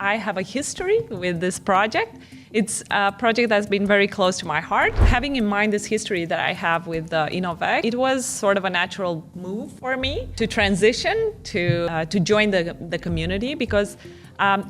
I have a history with this project. It's a project that's been very close to my heart. Having in mind this history that I have with Innovex, it was sort of a natural move for me to transition to join the community because,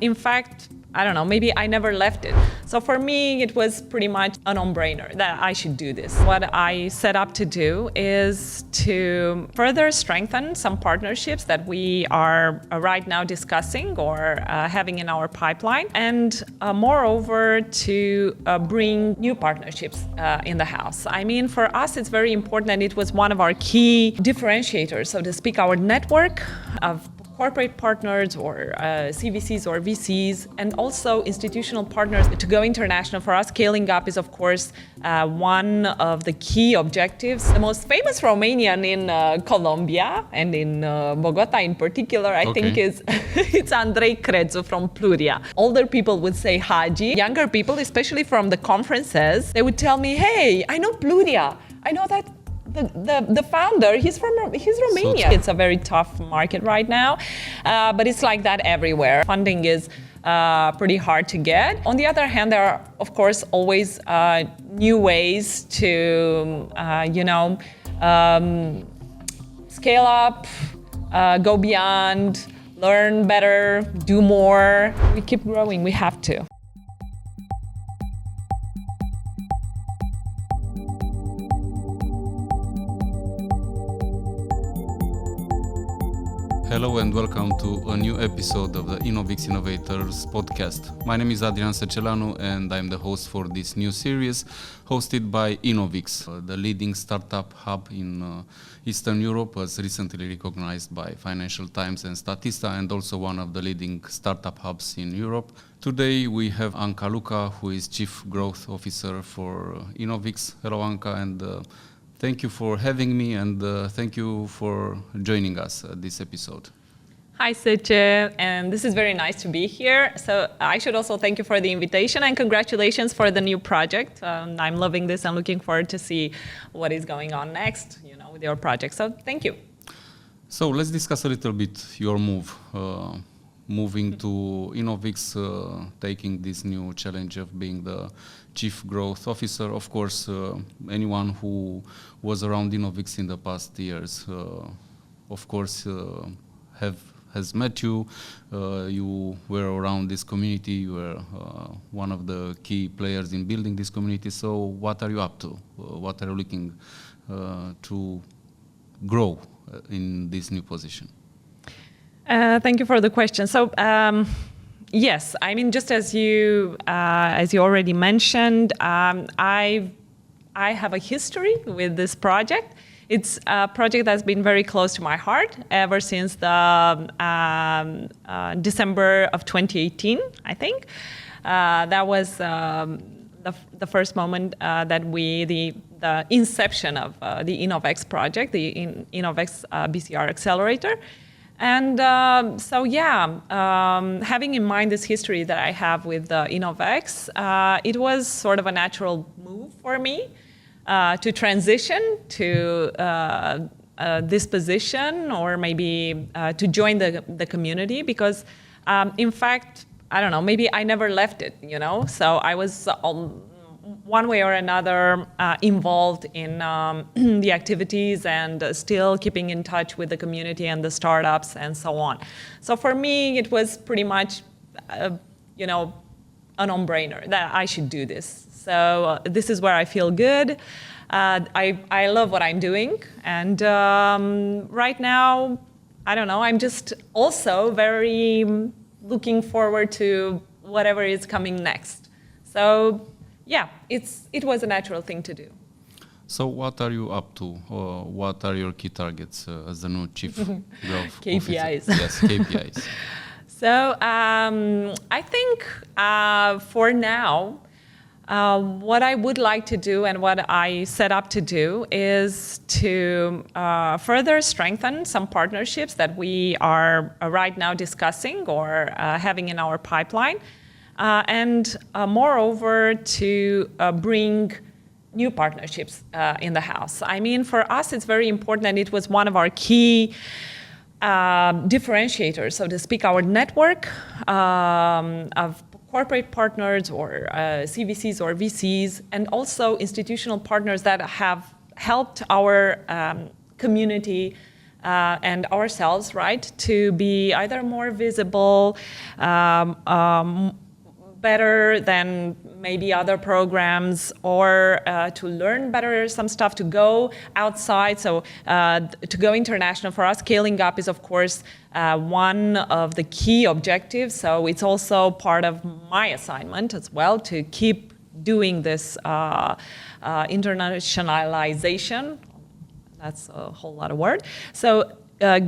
in fact, I don't know, maybe I never left it. So for me, it was pretty much a no-brainer that I should do this. What I set up to do is to further strengthen some partnerships that we are right now discussing or having in our pipeline, and moreover, to bring new partnerships in the house. I mean, for us, it's very important, and it was one of our key differentiators, so to speak, our network of corporate partners or CVCs or VCs, and also institutional partners to go international. For us, scaling up is, of course, one of the key objectives. The most famous Romanian in Colombia and in Bogota in particular, I think is it's Andrei Crețu from Pluria. Older people would say Hagi. Younger people, especially from the conferences, they would tell me, hey, I know Pluria. I know that the founder, he's Romanian. So it's a very tough market right now, but it's like that everywhere. Funding is pretty hard to get. On the other hand, there are, of course, always new ways to, scale up, go beyond, learn better, do more. We keep growing, we have to. Hello and welcome to a new episode of the Innovex Innovators podcast. My name is Adrian Săcelanu and I'm the host for this new series hosted by Innovex, the leading startup hub in Eastern Europe, as recently recognized by Financial Times and Statista, and also one of the leading startup hubs in Europe. Today we have Anca Luca, who is Chief Growth Officer for Innovex. Hello Anca, and thank you for having me, and thank you for joining us at this episode. Hi, Sece, and this is very nice to be here. So I should also thank you for the invitation, and congratulations for the new project. I'm loving this and looking forward to see what is going on next, with your project. So thank you. So let's discuss a little bit your move. Moving to Innovex, taking this new challenge of being the Chief Growth Officer. Of course, anyone who was around Innovex in the past years, of course, has met you. You were around this community. You were one of the key players in building this community. So what are you up to? What are you looking to grow in this new position? Thank you for the question. So, yes, I mean, just as you already mentioned, I have a history with this project. It's a project that's been very close to my heart ever since the December of 2018, I think. That was the first moment that the inception of the Innovex project, the Innovex BCR Accelerator. And having in mind this history that I have with Innovex, it was sort of a natural move for me to transition to this position, or maybe to join the community because, in fact, I don't know, maybe I never left it, So I was one way or another involved in the activities and still keeping in touch with the community and the startups and so on. So for me, it was pretty much, a no-brainer that I should do this. So this is where I feel good. I love what I'm doing. And right now, I don't know, I'm just also very looking forward to whatever is coming next. So yeah, it was a natural thing to do. So what are you up to? What are your key targets as the new Chief Growth KPIs. Officer? Yes, KPIs. So I think for now, what I would like to do and what I set up to do is to further strengthen some partnerships that we are right now discussing or having in our pipeline. And moreover, to bring new partnerships in the house. I mean, for us, it's very important, and it was one of our key differentiators, so to speak, our network of corporate partners or CVCs or VCs, and also institutional partners that have helped our community and ourselves, right, to be either more visible, better than maybe other programs, or to learn better some stuff, to go outside, so to go international. For us, scaling up is, of course, one of the key objectives, so it's also part of my assignment as well, to keep doing this internationalization. That's a whole lot of word. So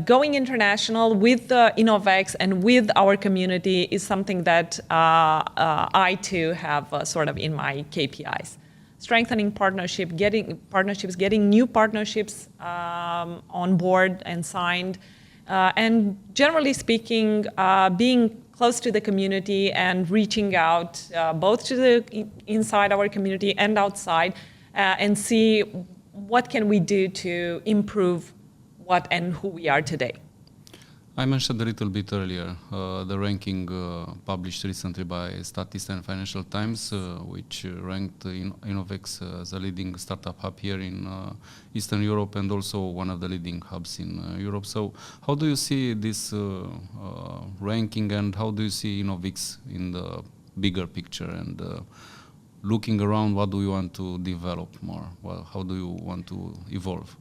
going international with Innovex and with our community is something that I too have sort of in my KPIs. Strengthening getting new partnerships on board and signed, and generally speaking, being close to the community and reaching out both to the inside our community and outside, and see what can we do to improve what and who we are today. I mentioned a little bit earlier the ranking published recently by Statista and Financial Times, which ranked Innovex as a leading startup hub here in Eastern Europe and also one of the leading hubs in Europe. So how do you see this ranking, and how do you see Innovex in the bigger picture? And looking around, what do you want to develop more? Well, how do you want to evolve?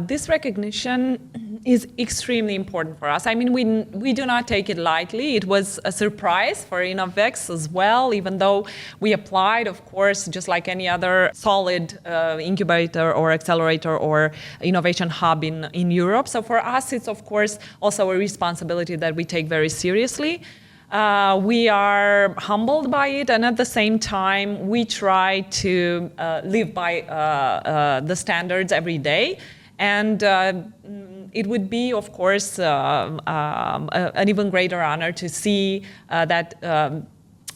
This recognition is extremely important for us. I mean, we do not take it lightly. It was a surprise for Innovex as well, even though we applied, of course, just like any other solid incubator or accelerator or innovation hub in Europe. So for us, it's, of course, also a responsibility that we take very seriously. We are humbled by it, and at the same time, we try to live by the standards every day. And it would be, of course, an even greater honor to see that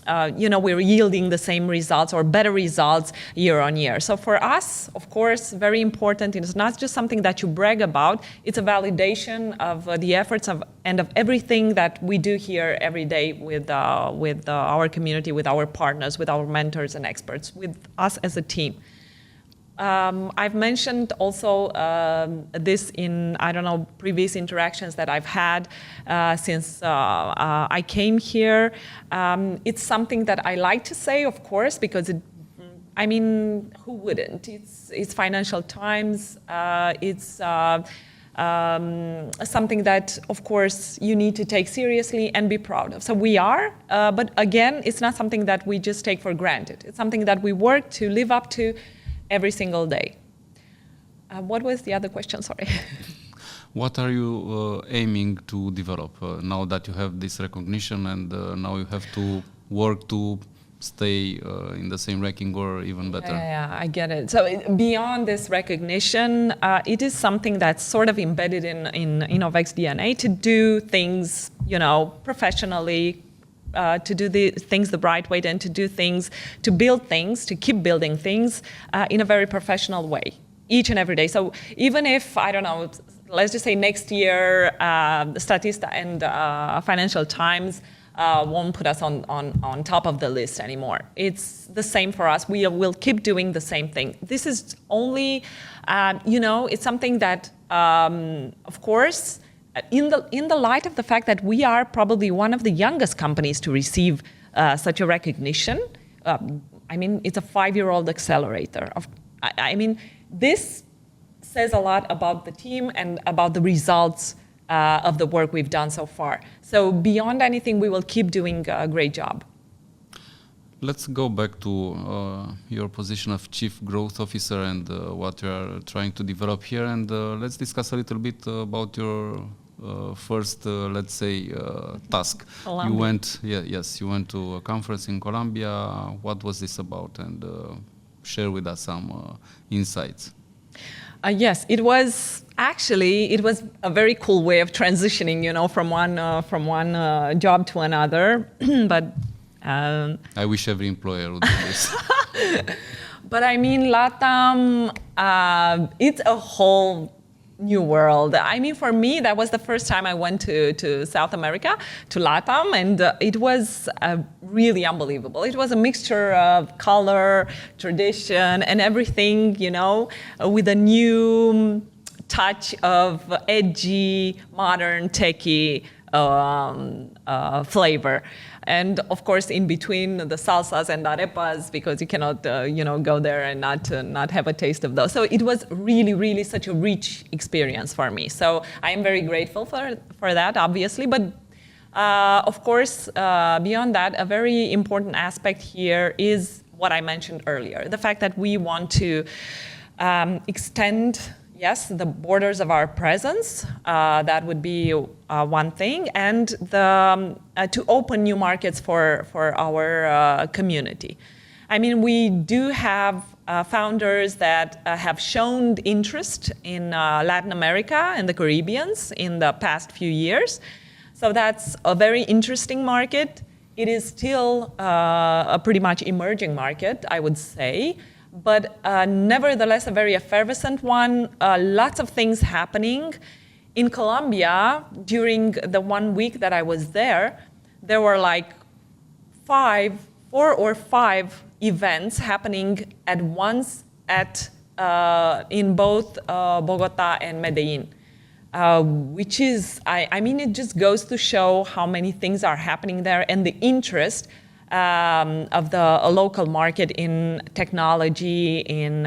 we're yielding the same results or better results year on year. So for us, of course, very important. It's not just something that you brag about. It's a validation of the efforts and of everything that we do here every day with our community, with our partners, with our mentors and experts, with us as a team. I've mentioned also this in, previous interactions that I've had since I came here. It's something that I like to say, of course, because who wouldn't? It's Financial Times. It's something that, of course, you need to take seriously and be proud of. So we are, but again, it's not something that we just take for granted. It's something that we work to live up to every single day. What was the other question? Sorry. What are you aiming to develop now that you have this recognition, and now you have to work to stay in the same ranking or even better? Yeah, I get it. So beyond this recognition, it is something that's sort of embedded in Innovex DNA to do things, professionally, to do the things the right way, and to do things, to build things, to keep building things in a very professional way, each and every day. So even if, let's just say next year, Statista and Financial Times won't put us on top of the list anymore. It's the same for us. We will keep doing the same thing. This is only, it's something that, of course, in the light of the fact that we are probably one of the youngest companies to receive such a recognition, it's a 5-year-old accelerator. This says a lot about the team and about the results of the work we've done so far. So beyond anything, we will keep doing a great job. Let's go back to your position of Chief Growth Officer and what you are trying to develop here. And let's discuss a little bit about your first, task. Colombia. You went to a conference in Colombia. What was this about? And share with us some insights. Yes, it was a very cool way of transitioning, from one job to another. But I wish every employer would do this. But LATAM, it's a whole new world. I mean, for me, that was the first time I went to South America, to LATAM, and it was really unbelievable. It was a mixture of color, tradition, and everything, with a new touch of edgy, modern, techie flavor. And of course, in between the salsas and arepas, because you cannot, go there and not have a taste of those. So it was really, really such a rich experience for me. So I am very grateful for that, obviously. But of course, beyond that, a very important aspect here is what I mentioned earlier: the fact that we want to extend. Yes, the borders of our presence, that would be one thing, and to open new markets for our community. I mean, we do have founders that have shown interest in Latin America and the Caribbean in the past few years. So that's a very interesting market. It is still a pretty much emerging market, I would say. But nevertheless, a very effervescent one. Lots of things happening. In Colombia, during the 1 week that I was there were like 4 or 5 events happening at once in both Bogota and Medellin. Which is, I mean, it just goes to show how many things are happening there and the interest of the local market in technology, in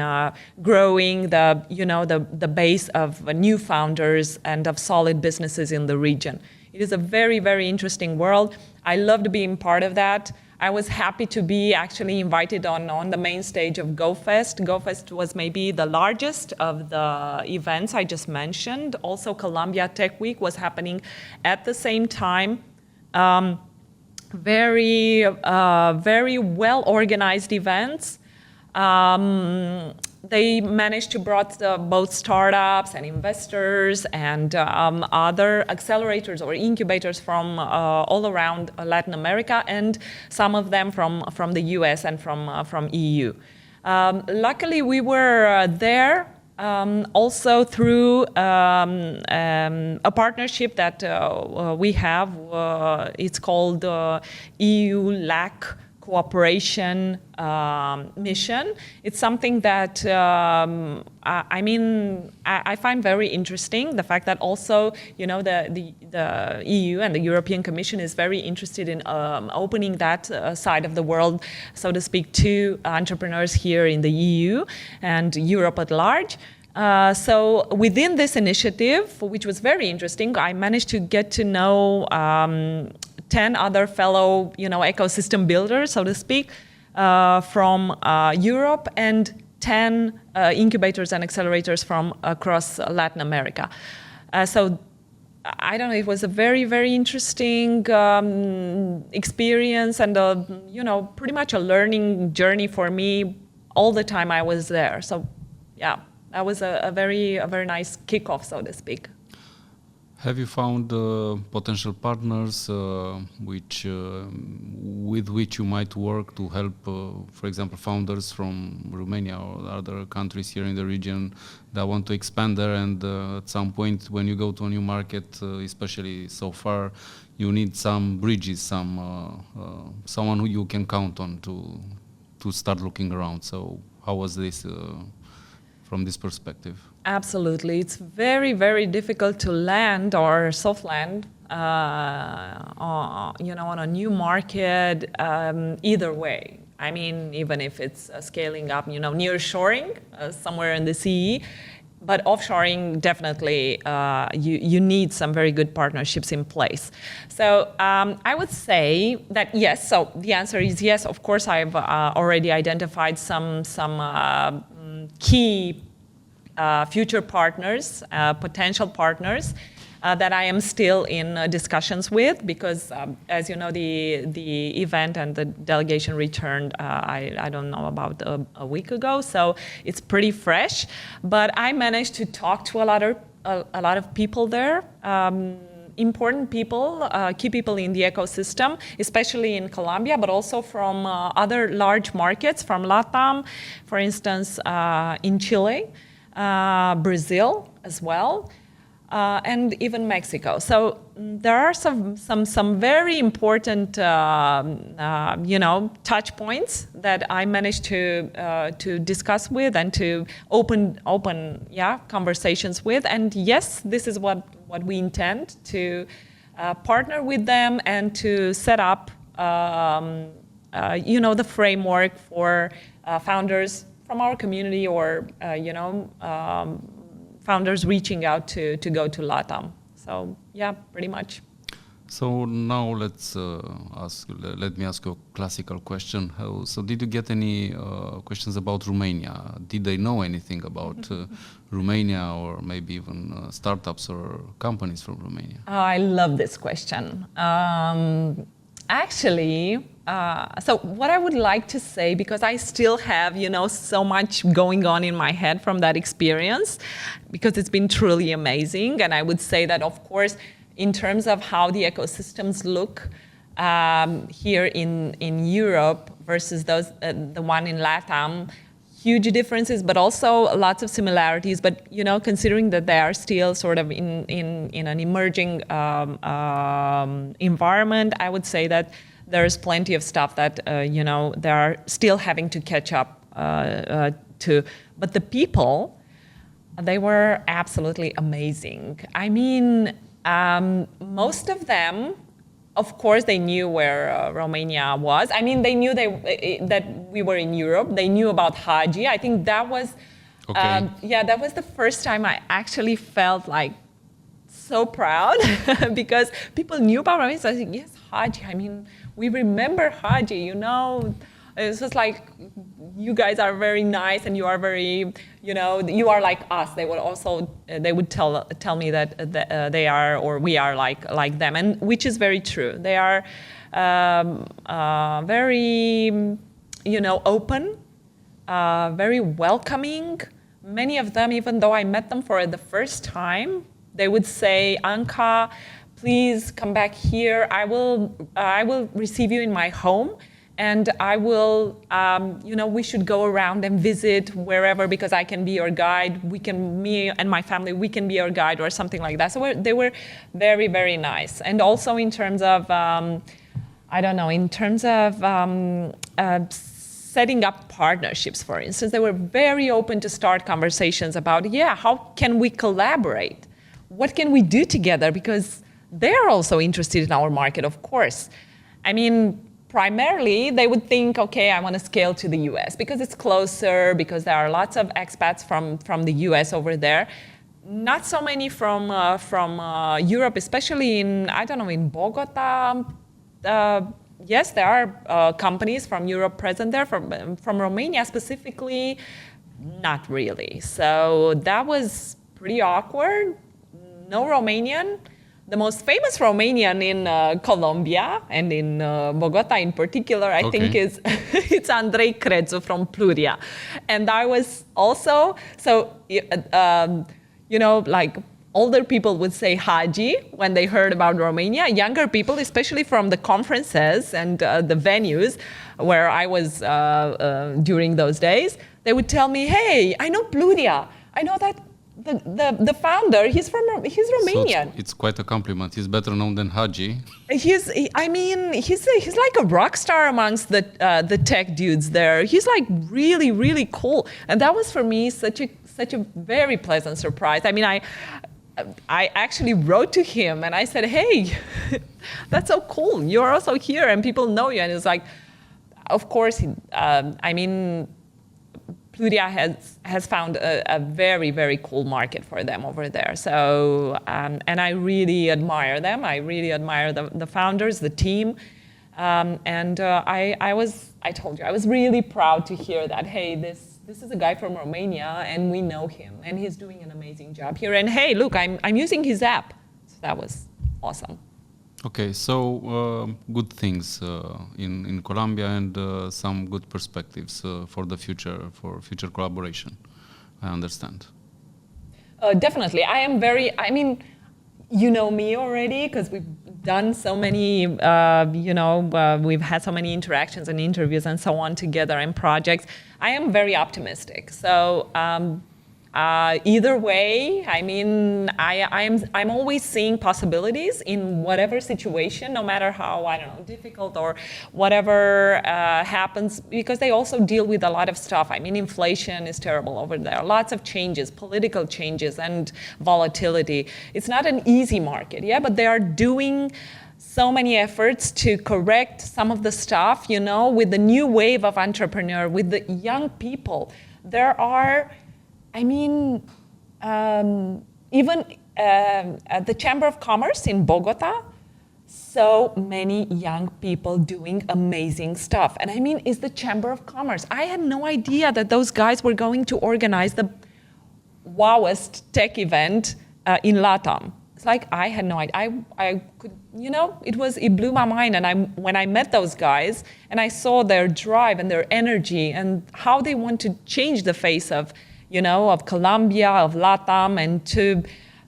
growing the base of new founders and of solid businesses in the region. It is a very, very interesting world. I loved being part of that. I was happy to be actually invited on the main stage of GoFest. GoFest was maybe the largest of the events I just mentioned. Also, Colombia Tech Week was happening at the same time. Very well organized events. They managed to brought both startups and investors and other accelerators or incubators from all around Latin America, and some of them from the US and from EU. Luckily, we were there also through a partnership that we have. It's called EU-LAC Cooperation Mission. It's something that I find very interesting. The fact that also the EU and the European Commission is very interested in opening that side of the world, so to speak, to entrepreneurs here in the EU and Europe at large. So within this initiative, which was very interesting, I managed to get to know 10 other fellow, ecosystem builders, so to speak, from Europe, and 10 incubators and accelerators from across Latin America. So I don't know, it was a very, very interesting experience and, pretty much a learning journey for me all the time I was there. So, yeah, that was a very nice kickoff, so to speak. Have you found potential partners with which you might work to help, for example, founders from Romania or other countries here in the region that want to expand there, and at some point when you go to a new market, especially so far, you need some bridges, someone who you can count on to start looking around. So how was this from this perspective? Absolutely. It's very, very difficult to land or soft land, on a new market, either way. I mean, even if it's scaling up, nearshoring somewhere in the CE, but offshoring, definitely, you need some very good partnerships in place. So I would say that yes. So the answer is yes. Of course, I've already identified some key future partners, potential partners that I am still in discussions with, because as you know, the event and the delegation returned, I don't know, about a week ago, so it's pretty fresh. But I managed to talk to a lot of people there, important people, key people in the ecosystem, especially in Colombia, but also from other large markets, from LATAM, for instance, in Chile. Brazil as well, and even Mexico. So there are some very important touch points that I managed to discuss with and to open conversations with. And yes, this is what we intend to partner with them and to set up the framework for founders from our community or founders reaching out to go to LATAM. So yeah, pretty much. So now let me ask you a classical question. So did you get any questions about Romania? Did they know anything about Romania, or maybe even startups or companies from Romania? I love this question. So what I would like to say, because I still have, so much going on in my head from that experience, because it's been truly amazing. And I would say that, of course, in terms of how the ecosystems look here in Europe versus the one in LATAM, huge differences, but also lots of similarities. But considering that they are still sort of in an emerging environment, I would say that there's plenty of stuff that they are still having to catch up to. But the people, they were absolutely amazing. I mean, most of them, of course, they knew where Romania was. I mean, they knew that we were in Europe. They knew about Hagi. I think that was, that was the first time I actually felt like so proud because people knew about Romania. So I said, yes, Hagi. I mean, we remember Hagi. It's just like, you guys are very nice and you are very, you are like us. They would tell me that they are, or we are like them, and which is very true. They are very, open, very welcoming. Many of them, even though I met them for the first time, they would say, Anca, please come back here. I will receive you in my home. And I will, we should go around and visit wherever, because I can be your guide. Me and my family, we can be your guide, or something like that. So they were very, very nice. And also in terms of, setting up partnerships, for instance, they were very open to start conversations about, how can we collaborate? What can we do together? Because they're also interested in our market, of course. I mean, primarily, they would think, okay, I want to scale to the US because it's closer, because there are lots of expats from the US over there. Not so many from Europe, especially in Bogota. Yes, there are companies from Europe present there. From Romania specifically, not really. So that was pretty awkward. No Romanian. The most famous Romanian in Colombia and in Bogota in particular, I think is it's Andrei Crețu from Pluria. And I was also, like older people would say Hagi when they heard about Romania. Younger people, especially from the conferences and the venues where I was during those days, they would tell me, hey, I know Pluria. I know that the founder, he's Romanian. So it's quite a compliment. He's better known than Hagi. He's like a rock star amongst the tech dudes there. He's like really, really cool. And that was for me such a very pleasant surprise. I mean, I actually wrote to him and I said, hey, that's so cool. You're also here and people know you. And it's like, of course, Pluria has found a very, very cool market for them over there. So, and I really admire them. I really admire the founders, the team. I told you, I was really proud to hear that, hey, this is a guy from Romania and we know him and he's doing an amazing job here. And hey, look, I'm using his app. So that was awesome. Okay, so good things in Colombia and some good perspectives for the future, for future collaboration, I understand. Definitely. You know me already because we've done so many, we've had so many interactions and interviews and so on together and projects. I am very optimistic. So Either way, I mean, I'm always seeing possibilities in whatever situation, no matter how, I don't know, difficult or whatever happens, because they also deal with a lot of stuff. I mean, inflation is terrible over there. Lots of changes, political changes and volatility. It's not an easy market, yeah, but they are doing so many efforts to correct some of the stuff, you know, with the new wave of entrepreneur, with the young people. There are, I mean, even at the Chamber of Commerce in Bogota, so many young people doing amazing stuff. And I mean, it's the Chamber of Commerce. I had no idea that those guys were going to organize the wowest tech event in LATAM. It's like, I had no idea. I could, you know, it blew my mind. And when I met those guys and I saw their drive and their energy and how they want to change the face of, you know, of Colombia, of LATAM, and to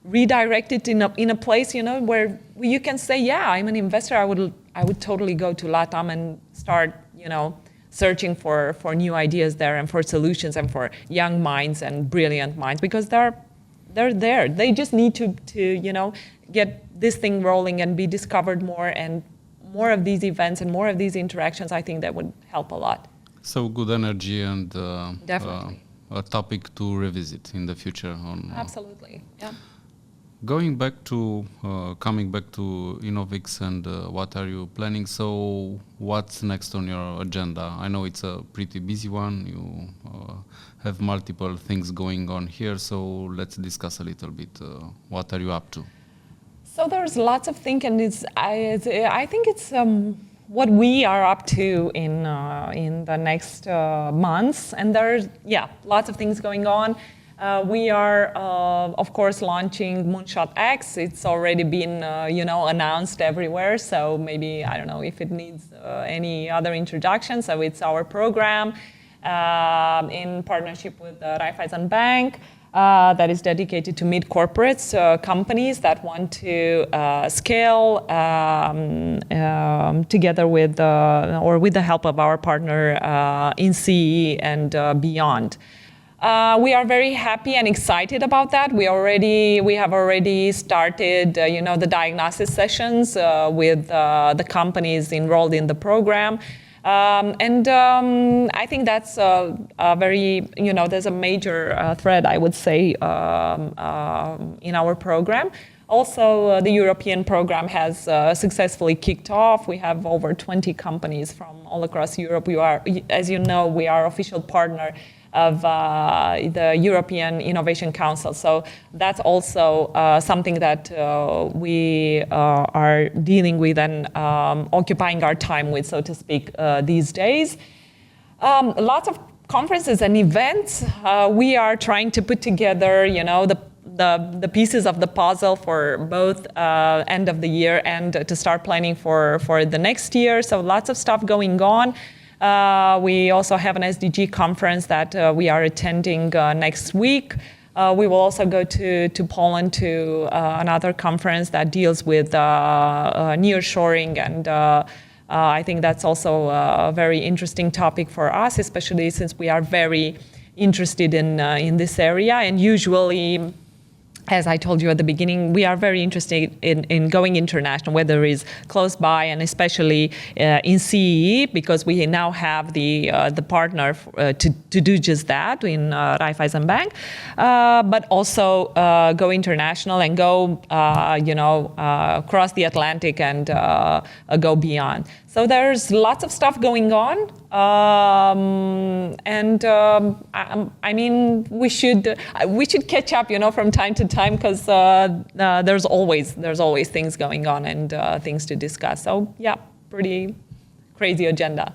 redirect it in a place, you know, where you can say, yeah, I'm an investor. I would totally go to LATAM and start, you know, searching for new ideas there and for solutions and for young minds and brilliant minds, because they're there. They just need to you know, get this thing rolling and be discovered more, and more of these events and more of these interactions. I think that would help a lot. So good energy and Definitely. A topic to revisit in the future. Absolutely, yeah. Coming back to Innovix and what are you planning? So what's next on your agenda? I know it's a pretty busy one. You have multiple things going on here. So let's discuss a little bit. What are you up to? So there's lots of things, and I think it's what we are up to in the next months. And there's lots of things going on. We are, of course, launching Moonshot X. It's already been, you know, announced everywhere. So maybe, I don't know if it needs any other introduction. So it's our program in partnership with the Raiffeisen Bank that is dedicated to mid-corporates, companies that want to scale together with, or with the help of our partner in CE and beyond. We are very happy and excited about that. We have already started, you know, the diagnosis sessions with the companies enrolled in the program. I think that's a very, you know, there's a major thread, I would say, in our program. Also, the European program has successfully kicked off. We have over 20 companies from all across Europe. We are, as you know, we are official partner of the European Innovation Council. So that's also something that we are dealing with and occupying our time with, so to speak, these days. Lots of conferences and events. We are trying to put together, you know, the pieces of the puzzle for both end of the year and to start planning for the next year. So lots of stuff going on. We also have an SDG conference that we are attending next week. We will also go to Poland to another conference that deals with nearshoring, and I think that's also a very interesting topic for us, especially since we are very interested in this area. And usually, as I told you at the beginning, we are very interested in going international, whether it's close by and especially in CEE, because we now have the partner to do just that in Raiffeisen Bank, but also go international and go, you know, across the Atlantic and go beyond. So there's lots of stuff going on, I mean, we should catch up, you know, from time to time, because there's always things going on and things to discuss. So yeah, pretty crazy agenda.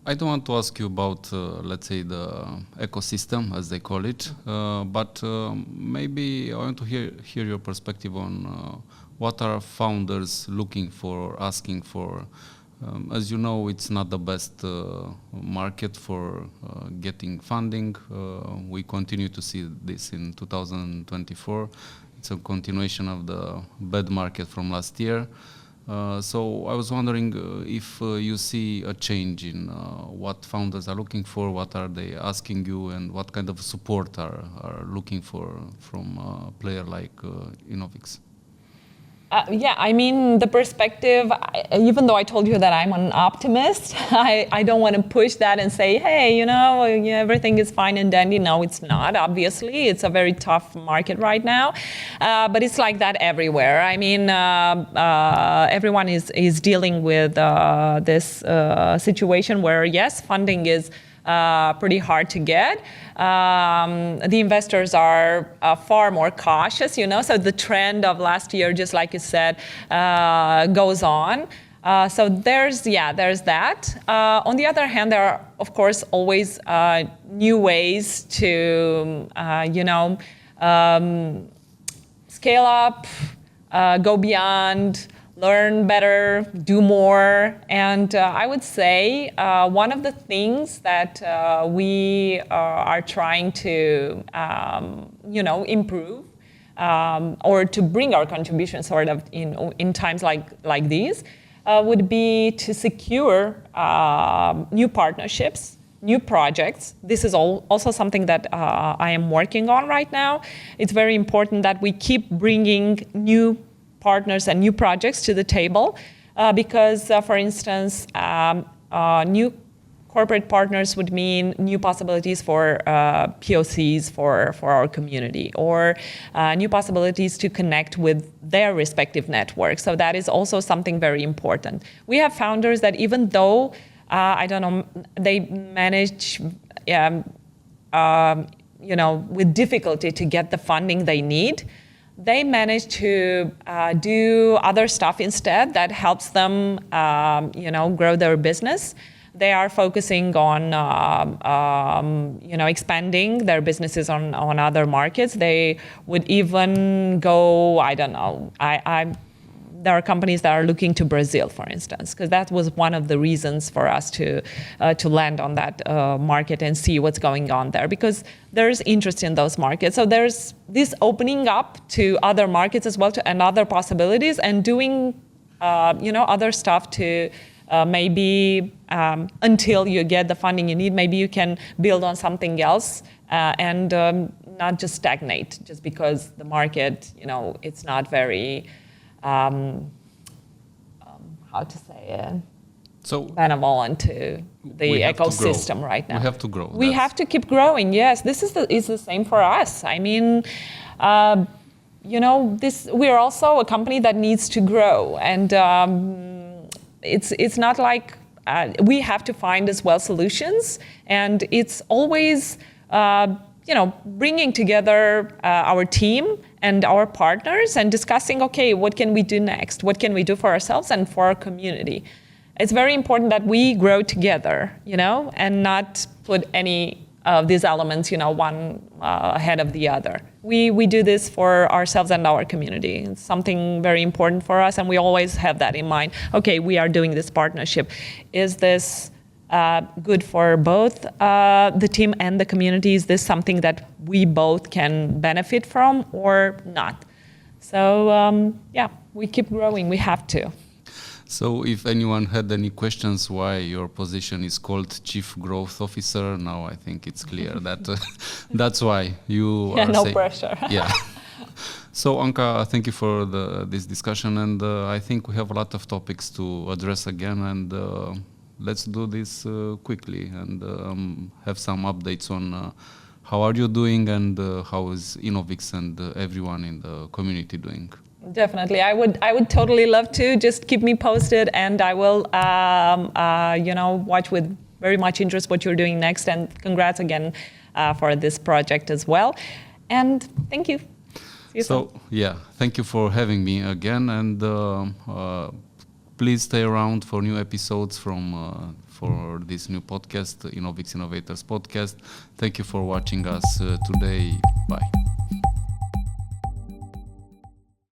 I don't want to ask you about, let's say, the ecosystem, as they call it, but maybe I want to hear your perspective on what are founders looking for, asking for. As you know, it's not the best market for getting funding. We continue to see this in 2024. It's a continuation of the bad market from last year. So I was wondering if you see a change in what founders are looking for, what are they asking you, and what kind of support are looking for from a player like Innovix. Yeah, I mean, the perspective, even though I told you that I'm an optimist, I don't want to push that and say, hey, everything is fine and dandy. No, it's not, obviously. It's a very tough market right now. But it's like that everywhere. I mean, everyone is dealing with this situation where, yes, funding is pretty hard to get. The investors are far more cautious, so the trend of last year, just like you said, goes on. So there's that. On the other hand, there are, of course, always new ways to, scale up, go beyond, learn better, do more. And I would say one of the things that we are trying to, improve or to bring our contribution sort of in times like these would be to secure new partnerships, new projects. This is also something that I am working on right now. It's very important that we keep bringing new partners and new projects to the table because, for instance, new corporate partners would mean new possibilities for POCs for our community or new possibilities to connect with their respective networks. So that is also something very important. We have founders that even though, they manage with difficulty to get the funding they need, they manage to do other stuff instead that helps them, grow their business. They are focusing on, expanding their businesses on other markets. They would even go, there are companies that are looking to Brazil, for instance, because that was one of the reasons for us to land on that market and see what's going on there, because there's interest in those markets. So there's this opening up to other markets as well, and other possibilities, and doing, other stuff to maybe until you get the funding you need, maybe you can build on something else and not just stagnate just because the market, it's not very. How to say it? So benevolent to the ecosystem right now. We have to grow. We have to keep growing. Yes, this is the same for us. I mean, we are also a company that needs to grow, and it's not like we have to find as well solutions, and it's always. Bringing together our team and our partners and discussing, okay, what can we do next? What can we do for ourselves and for our community? It's very important that we grow together, and not put any of these elements, one ahead of the other. We do this for ourselves and our community. It's something very important for us, and we always have that in mind. Okay, we are doing this partnership. Is this good for both the team and the community? Is this something that we both can benefit from or not? So we keep growing. We have to. So if anyone had any questions why your position is called Chief Growth Officer, now I think it's clear that that's why you are no pressure. Yeah. So Anca, thank you for this discussion, and I think we have a lot of topics to address again, and let's do this quickly and have some updates on how are you doing and how is Innovix and everyone in the community doing. Definitely, I would totally love to. Just keep me posted, and I will, watch with very much interest what you're doing next. And congrats again for this project as well. And thank you. See you soon. Thank you for having me again, and please stay around for new episodes for this new podcast, Innovix Innovators podcast. Thank you for watching us today. Bye.